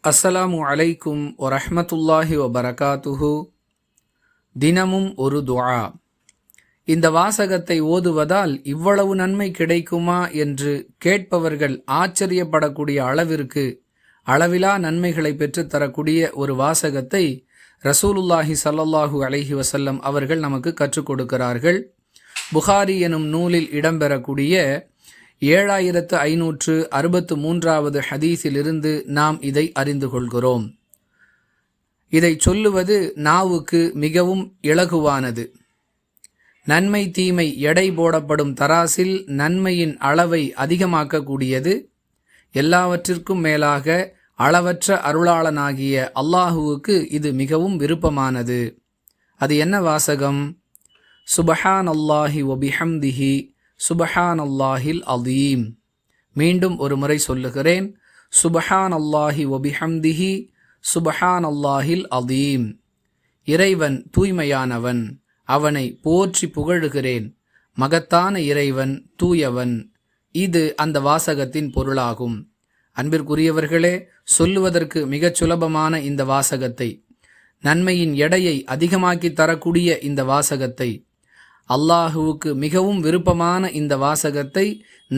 அஸ்ஸலாமு அலைக்கும் வரஹ்மத்துல்லாஹி வபரகாத்துஹு. தினமும் ஒரு துஆ. இந்த வாசகத்தை ஓதுவதால் இவ்வளவு நன்மை கிடைக்குமா என்று கேட்பவர்கள் ஆச்சரியப்படக்கூடிய அளவிற்கு அளவிலா நன்மைகளை பெற்றுத்தரக்கூடிய ஒரு வாசகத்தை ரசூலுல்லாஹி ஸல்லல்லாஹு அலைஹி வஸல்லம் அவர்கள் நமக்கு கற்றுக் கொடுக்கிறார்கள். புகாரி எனும் நூலில் இடம்பெறக்கூடிய 7563வது ஹதீஸிலிருந்து நாம் இதை அறிந்து கொள்கிறோம். இதை சொல்லுவது நாவுக்கு மிகவும் இலகுவானது. நன்மை தீமை எடை போடப்படும் தராசில் நன்மையின் அளவை அதிகமாக்கக்கூடியது. எல்லாவற்றிற்கும் மேலாக அளவற்ற அருளாளனாகிய அல்லாஹுவுக்கு இது மிகவும் விருப்பமானது. அது என்ன வாசகம்? சுபஹானல்லாஹி வபிஹம்திஹி சுபஹானல்லாஹில் அதீம். மீண்டும் ஒரு முறை சொல்லுகிறேன். சுபஹானல்லாஹி வபிஹம்திஹி சுபஹானல்லாஹில் அதீம். இறைவன் தூய்மையானவன், அவனை போற்றி புகழுகிறேன். மகத்தான இறைவன் தூயவன். இது அந்த வாசகத்தின் பொருளாகும். அன்பிற்குரியவர்களே, சொல்லுவதற்கு மிகச் சுலபமான இந்த வாசகத்தை, நன்மையின் எடையை அதிகமாக்கி தரக்கூடிய இந்த வாசகத்தை, அல்லாஹுவுக்கு மிகவும் விருப்பமான இந்த வாசகத்தை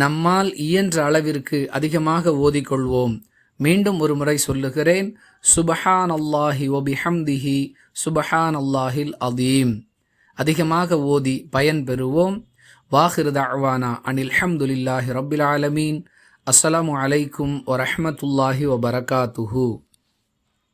நம்மால் இயன்ற அளவிற்கு அதிகமாக ஓதிக்கொள்வோம். மீண்டும் ஒரு முறை சொல்லுகிறேன். சுபஹானல்லாஹி வபிஹம்திஹி சுபஹானல்லாஹில் அதீம். அதிகமாக ஓதி பயன் பெறுவோம். வாஹிரு தஅவானா அனில் ஹம்துலில்லாஹி ரப்பில் ஆலமீன். அஸ்ஸலாமு அலைக்கும் வரஹ்மத்துல்லாஹி வபரகாத்துஹு.